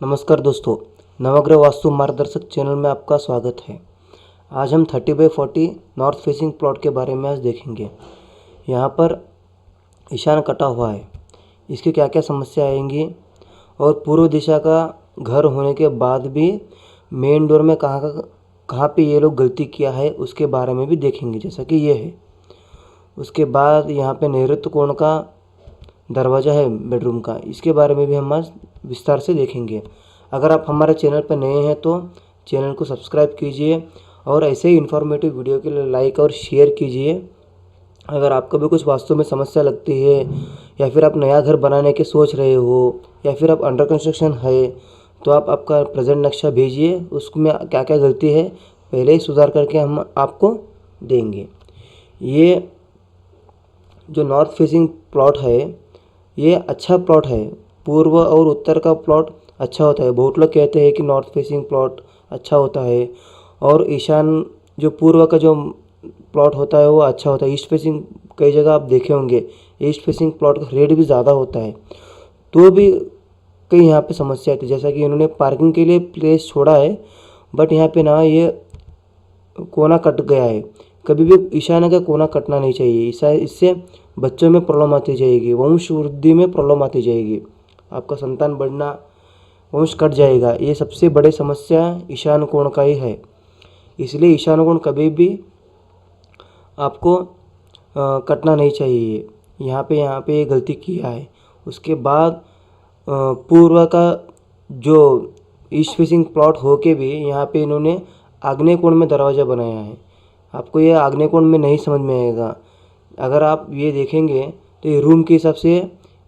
नमस्कार दोस्तों, नवग्रह वास्तु मार्गदर्शक चैनल में आपका स्वागत है। आज हम 30/40 नॉर्थ फेसिंग प्लॉट के बारे में आज देखेंगे। यहाँ पर ईशान कटा हुआ है, इसकी क्या क्या समस्या आएंगी और पूर्व दिशा का घर होने के बाद भी मेन डोर में कहाँ पे ये लोग गलती किया है उसके बारे में भी देखेंगे, जैसा कि ये है। उसके बाद यहाँ पे नैऋत्य कोण का दरवाज़ा है बेडरूम का, इसके बारे में भी हम आज विस्तार से देखेंगे। अगर आप हमारे चैनल पर नए हैं तो चैनल को सब्सक्राइब कीजिए और ऐसे ही इन्फॉर्मेटिव वीडियो के लिए लाइक और शेयर कीजिए। अगर आपको भी कुछ वास्तु में समस्या लगती है या फिर आप नया घर बनाने के सोच रहे हो या फिर आप अंडर कंस्ट्रक्शन है तो आप आपका प्रेजेंट नक्शा भेजिए, उसमें क्या क्या गलती है पहले ही सुधार करके हम आपको देंगे। ये जो नॉर्थ फेसिंग प्लॉट है ये अच्छा प्लॉट है। पूर्व और उत्तर का प्लॉट अच्छा होता है। बहुत लोग कहते हैं कि नॉर्थ फेसिंग प्लॉट अच्छा होता है और ईशान जो पूर्व का जो प्लॉट होता है वो अच्छा होता है। ईस्ट फेसिंग कई जगह आप देखे होंगे, ईस्ट फेसिंग प्लॉट का रेट भी ज़्यादा होता है, तो भी कई यहाँ पे समस्या आती है। जैसा कि इन्होंने पार्किंग के लिए प्लेस छोड़ा है, बट यहाँ पे ना ये कोना कट गया है। कभी भी ईशान्य का कोना कटना नहीं चाहिए, इससे बच्चों में प्रॉब्लम आती जाएगी, वंश वृद्धि में प्रॉब्लम आती जाएगी, आपका संतान बढ़ना, वंश कट जाएगा। ये सबसे बड़ी समस्या ईशान कोण का ही है। इसलिए ईशान कोण कभी भी आपको कटना नहीं चाहिए। यहाँ पे ये गलती किया है। उसके बाद पूर्व का जो ईस्ट फेसिंग प्लॉट होके भी यहाँ पे इन्होंने आग्नेय कोण में दरवाज़ा बनाया है। आपको ये आग्नेय कोण में नहीं समझ में आएगा। अगर आप ये देखेंगे तो ये रूम के हिसाब से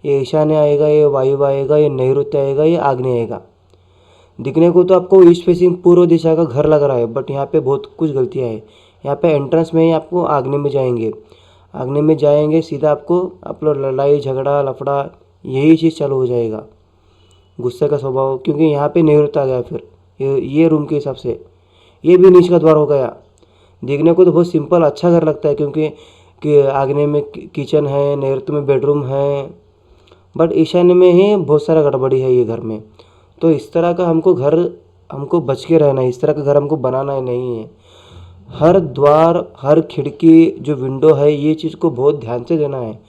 ये ईशान्य आएगा, ये वायु आएगा, ये नैऋत्य आएगा, ये आग्नेय आएगा। दिखने को तो आपको ईस्ट फेसिंग पूर्व दिशा का घर लग रहा है, बट यहाँ पे बहुत कुछ गलतियाँ है। यहाँ पे एंट्रेंस में ही आपको आग्नेय में जाएंगे सीधा आपको आप लोग लड़ाई झगड़ा लफड़ा यही चीज़ चालू हो जाएगा, गुस्से का स्वभाव, क्योंकि यहाँ पे नैऋत्य आ गया। फिर ये रूम के हिसाब से ये भी नीच का द्वार हो गया। देखने को तो बहुत सिंपल अच्छा घर लगता है, क्योंकि कि आग्नेय में किचन है, नैऋत्य में बेडरूम है, बट ईशान्य में ही बहुत सारा गड़बड़ी है ये घर में। तो इस तरह का हमको बच के रहना है, इस तरह का घर हमको बनाना ही नहीं है। हर द्वार, हर खिड़की, जो विंडो है, ये चीज़ को बहुत ध्यान से देना है।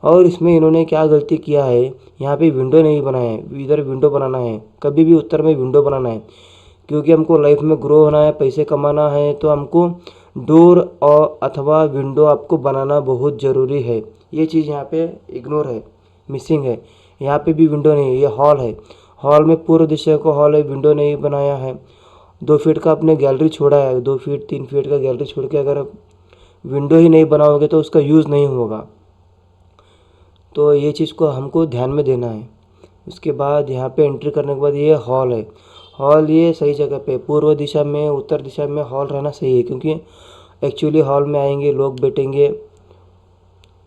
और इसमें इन्होंने क्या गलती किया है, यहाँ पे विंडो नहीं बनाया है, इधर विंडो बनाना है। कभी भी उत्तर में विंडो बनाना है, क्योंकि हमको लाइफ में ग्रो होना है, पैसे कमाना है, तो हमको डोर और अथवा विंडो आपको बनाना बहुत ज़रूरी है। ये चीज़ यहाँ पे इग्नोर है, मिसिंग है। यहाँ पे भी विंडो नहीं है, ये हॉल है। हॉल में पूर्व दिशा को हॉल है, विंडो नहीं बनाया है। 2 फीट का आपने गैलरी छोड़ा है, 2 फीट 3 फीट का गैलरी छोड़ के अगर आप विंडो ही नहीं बनाओगे तो उसका यूज़ नहीं होगा। तो ये चीज़ को हमको ध्यान में देना है। उसके बाद यहाँ पे एंट्री करने के बाद ये हॉल है। हॉल ये सही जगह पे, पूर्व दिशा में उत्तर दिशा में हॉल रहना सही है, क्योंकि एक्चुअली हॉल में आएंगे लोग, बैठेंगे,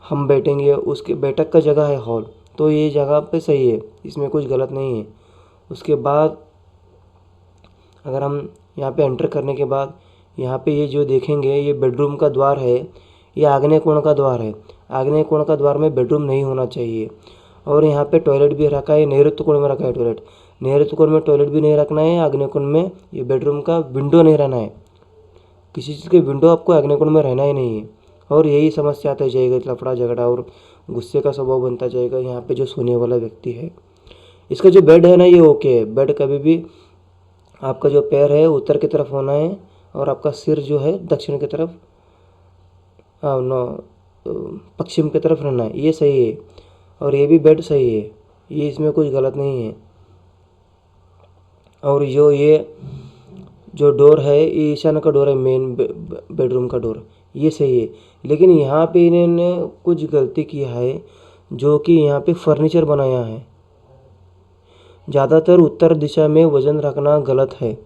हम बैठेंगे, उसके बैठक का जगह है हॉल, तो ये जगह पे सही है, इसमें कुछ गलत नहीं है। उसके बाद अगर हम यहाँ पे एंटर करने के बाद यहाँ पे ये जो देखेंगे, ये बेडरूम का द्वार है, ये आग्नेय कोण का द्वार है। आग्नेय कोण का द्वार में बेडरूम नहीं होना चाहिए। और यहाँ पे टॉयलेट भी रखा है, नैऋत्य कोण में रखा है टॉयलेट। नैऋत्य कोण में टॉयलेट भी नहीं रखना है, आग्नेय कोण में ये बेडरूम का विंडो नहीं रहना है। किसी चीज़ के विंडो आपको आग्नेय कोण में रहना ही नहीं है। और यही समस्या आता जाएगा, लफड़ा झगड़ा और गुस्से का स्वभाव बनता जाएगा। यहाँ पे जो सोने वाला व्यक्ति है, इसका जो बेड है ना, ये ओके है। बेड कभी भी आपका जो पैर है उत्तर की तरफ होना है और आपका सिर जो है दक्षिण की तरफ, पश्चिम की तरफ रहना है, ये सही है। और ये भी बेड सही है, ये इसमें कुछ गलत नहीं है। और ये जो डोर है, ये ईशान्य का डोर है, मेन बेडरूम का डोर, ये सही है। लेकिन यहाँ पे इन्होंने कुछ गलती किया है, जो कि यहाँ पे फर्नीचर बनाया है। ज़्यादातर उत्तर दिशा में वजन रखना गलत है।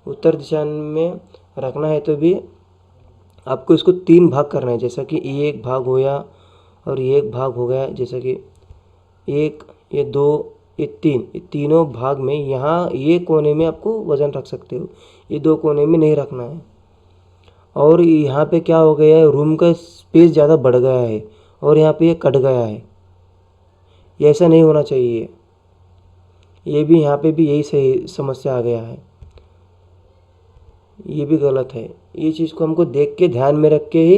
उत्तर दिशा में रखना है तो भी आपको इसको 3 भाग करना है, जैसा कि ये एक भाग हो गया और ये एक भाग हो गया, जैसा कि 1, ये 2, ये 3, ये तीनों भाग में यहाँ ये कोने में आपको वज़न रख सकते हो, ये 2 कोने में नहीं रखना है। और यहाँ पे क्या हो गया है, रूम का स्पेस ज़्यादा बढ़ गया है और यहाँ पे ये कट गया है, ये ऐसा नहीं होना चाहिए। ये भी यहाँ पे भी यही सही समस्या आ गया है, ये भी गलत है। ये चीज़ को हमको देख के ध्यान में रख के ही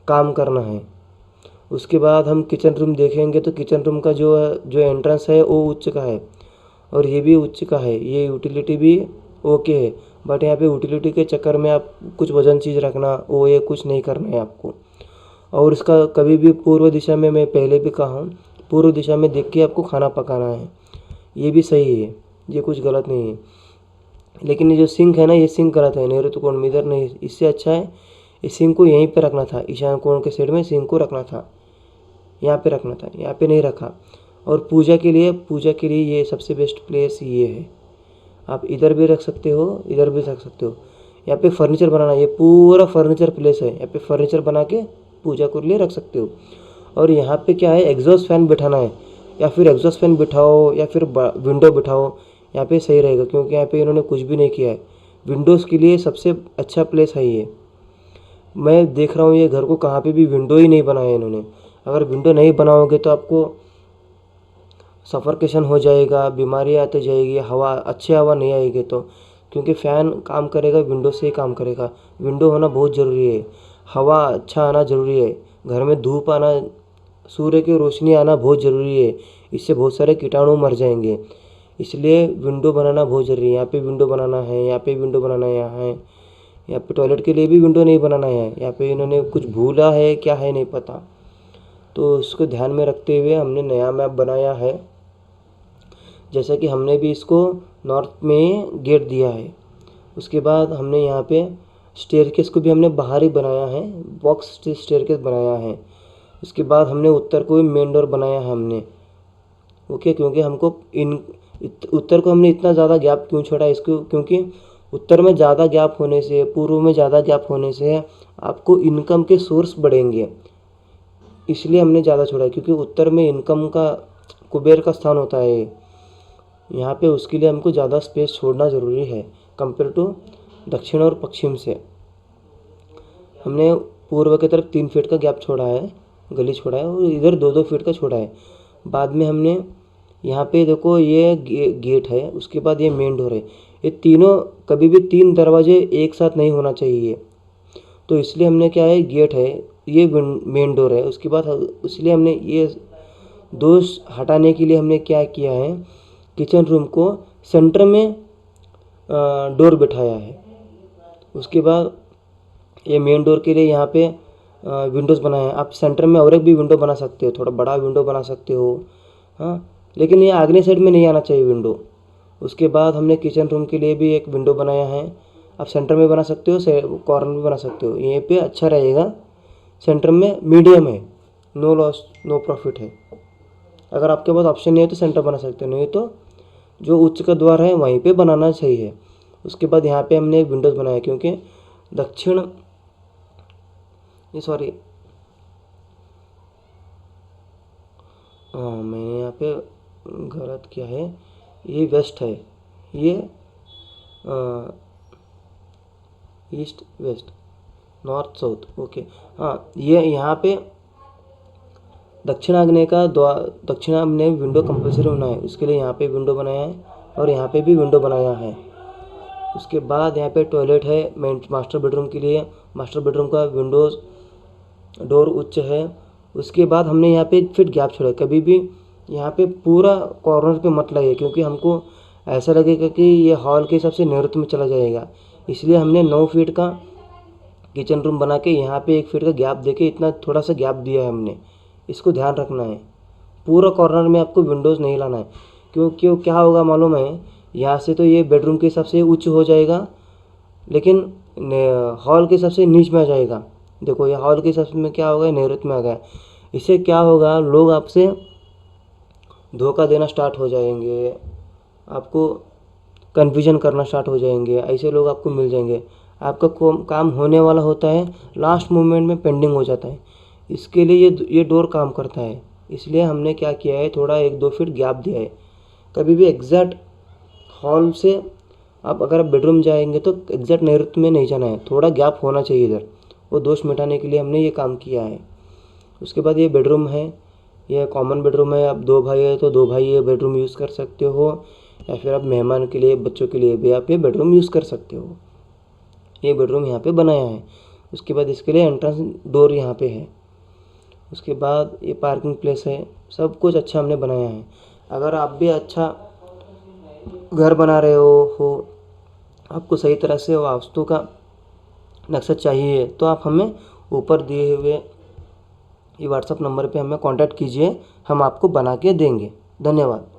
काम करना है। उसके बाद हम किचन रूम देखेंगे तो किचन रूम का जो एंट्रेंस है वो उच्च का है और ये भी उच्च का है। ये यूटिलिटी भी ओके है, बट यहाँ पे यूटिलिटी के चक्कर में आप कुछ वजन चीज़ रखना वो ये कुछ नहीं करना है आपको। और इसका कभी भी पूर्व दिशा में, मैं पहले भी कहा हूँ, पूर्व दिशा में देख के आपको खाना पकाना है। ये भी सही है, ये कुछ गलत नहीं है। लेकिन ये जो सिंक है ना, ये सिंक गलत है, नैऋत्य कोण में इधर नहीं। इससे अच्छा है इस सिंक को यहीं पे रखना था, ईशान कोण के साइड में सिंक को रखना था, यहाँ पे रखना था, यहाँ पे नहीं रखा। और पूजा के लिए ये सबसे बेस्ट प्लेस ये है। आप इधर भी रख सकते हो, इधर भी रख सकते हो। यहाँ पे फर्नीचर बनाना, ये पूरा फर्नीचर प्लेस है, यहाँ पे फर्नीचर बना के पूजा के लिए रख सकते हो। और यहाँ पे क्या है, एग्जॉस्ट फैन बिठाना है, या फिर एग्जॉस्ट फैन बिठाओ या फिर विंडो बिठाओ, यहाँ पे सही रहेगा। क्योंकि यहाँ पे इन्होंने कुछ भी नहीं किया है। विंडोज़ के लिए सबसे अच्छा प्लेस है ये। मैं देख रहा हूँ ये घर को कहाँ पे भी विंडो ही नहीं बनाया इन्होंने। अगर विंडो नहीं बनाओगे तो आपको सफरकेशन हो जाएगा, बीमारियाँ आती जाएगी, हवा अच्छी हवा नहीं आएगी। तो क्योंकि फ़ैन काम करेगा विंडो से ही काम करेगा। विंडो होना बहुत ज़रूरी है, हवा अच्छा आना ज़रूरी है, घर में धूप आना, सूर्य की रोशनी आना बहुत ज़रूरी है। इससे बहुत सारे कीटाणु मर जाएंगे, इसलिए विंडो बनाना बहुत ज़रूरी है। यहाँ पे विंडो बनाना है, यहाँ पे विंडो बनाना है, यहाँ पे टॉयलेट के लिए भी विंडो नहीं बनाना है। यहाँ पे इन्होंने कुछ भूला है, क्या है नहीं पता। तो उसको ध्यान में रखते हुए हमने नया मैप बनाया है। जैसा कि हमने भी इसको नॉर्थ में गेट दिया है। उसके बाद हमने यहाँ पे स्टेयरकेस को भी हमने बाहर ही बनाया है, बॉक्स स्टेयरकेस बनाया है। उसके बाद हमने उत्तर को भी मेन डोर बनाया है हमने, ओके। क्योंकि हमको उत्तर को हमने इतना ज़्यादा गैप क्यों छोड़ा इसको, क्योंकि उत्तर में ज़्यादा गैप होने से, पूर्व में ज़्यादा गैप होने से आपको इनकम के सोर्स बढ़ेंगे, इसलिए हमने ज़्यादा छोड़ा। क्योंकि उत्तर में इनकम का, कुबेर का स्थान होता है यहाँ पे, उसके लिए हमको ज़्यादा स्पेस छोड़ना ज़रूरी है कंपेयर टू दक्षिण और पश्चिम से। हमने पूर्व की तरफ 3 फीट का गैप छोड़ा है, गली छोड़ा है, और इधर 2-2 फीट का छोड़ा है। बाद में हमने यहाँ पे देखो ये गेट है, उसके बाद ये मेन डोर है। ये तीनों, कभी भी 3 दरवाजे एक साथ नहीं होना चाहिए। तो इसलिए हमने क्या है, गेट है, ये मेन डोर है। उसके बाद इसलिए हमने ये दोष हटाने के लिए हमने क्या किया है, किचन रूम को सेंटर में डोर बिठाया है। उसके बाद ये मेन डोर के लिए यहाँ पे विंडोज़ बनाए हैं। आप सेंटर में और एक भी विंडो बना सकते हो, थोड़ा बड़ा विंडो बना सकते हो, हाँ, लेकिन ये आग्नेय साइड में नहीं आना चाहिए विंडो। उसके बाद हमने किचन रूम के लिए भी एक विंडो बनाया है। आप सेंटर में बना सकते हो, कॉर्नर में बना सकते हो, यहीं पे अच्छा रहेगा। सेंटर में मीडियम है, नो लॉस नो प्रॉफिट है। अगर आपके पास ऑप्शन नहीं है तो सेंटर बना सकते हो, नहीं तो जो उच्च का द्वार है वहीं पे बनाना सही है। उसके बाद यहाँ पे हमने एक विंडोज़ बनाया, क्योंकि दक्षिण, सॉरी, हाँ मैंने यहाँ पे गलत किया है, ये वेस्ट है, ये east west north south, okay. हाँ, ये यहाँ पे दक्षिणाग्नेय का द्वार, दक्षिणाग्नेय विंडो कंपल्सरी होना है, उसके लिए यहाँ पे विंडो बनाया है और यहाँ पे भी विंडो बनाया है। उसके बाद यहाँ पे टॉयलेट है, मास्टर बेडरूम के लिए, मास्टर बेडरूम का विंडोज़ डोर उच्च है। उसके बाद हमने यहाँ पे 1 फीट गैप छोड़ा। कभी भी यहाँ पे पूरा कॉर्नर पे मत लगाइए, क्योंकि हमको ऐसा लगेगा कि ये हॉल के हिसाब से नैऋत्य में चला जाएगा। इसलिए हमने 9 फीट का किचन रूम बना के यहाँ पे 1 फीट का गैप देके इतना थोड़ा सा गैप दिया है हमने। इसको ध्यान रखना है, पूरा कॉर्नर में आपको विंडोज़ नहीं लाना है। क्यों क्या होगा मालूम है, यहाँ से तो ये बेडरूम के हिसाब से उच्च हो जाएगा, लेकिन हॉल के हिसाब से नीच में आ जाएगा। देखो ये हॉल के हिसाब में क्या होगा, नैऋत्य में आ गया। इससे क्या होगा, लोग आपसे धोखा देना स्टार्ट हो जाएंगे, आपको कन्फ्यूजन करना स्टार्ट हो जाएंगे, ऐसे लोग आपको मिल जाएंगे। आपका काम होने वाला होता है, लास्ट मोमेंट में पेंडिंग हो जाता है। इसके लिए ये डोर काम करता है। इसलिए हमने क्या किया है, थोड़ा 1-2 फीट गैप दिया है। कभी भी एग्जैक्ट हॉल से आप अगर बेडरूम जाएंगे तो एग्जैक्ट नैऋत्य में नहीं जाना है, थोड़ा गैप होना चाहिए इधर। वो दोष मिटाने के लिए हमने ये काम किया है। उसके बाद ये बेडरूम है, ये कॉमन बेडरूम है। आप 2 भाई है तो 2 भाई ये बेडरूम यूज़ कर सकते हो। या फिर आप मेहमान के लिए, बच्चों के लिए भी आप ये बेडरूम यूज़ कर सकते हो। ये बेडरूम यहाँ पे बनाया है। उसके बाद इसके लिए एंट्रेंस डोर यहाँ पे है। उसके बाद ये पार्किंग प्लेस है। सब कुछ अच्छा हमने बनाया है। अगर आप भी अच्छा घर बना रहे हो आपको सही तरह से वास्तु का नक्शा चाहिए तो आप हमें ऊपर दिए हुए ये व्हाट्सएप नंबर पे हमें कांटेक्ट कीजिए, हम आपको बना के देंगे। धन्यवाद।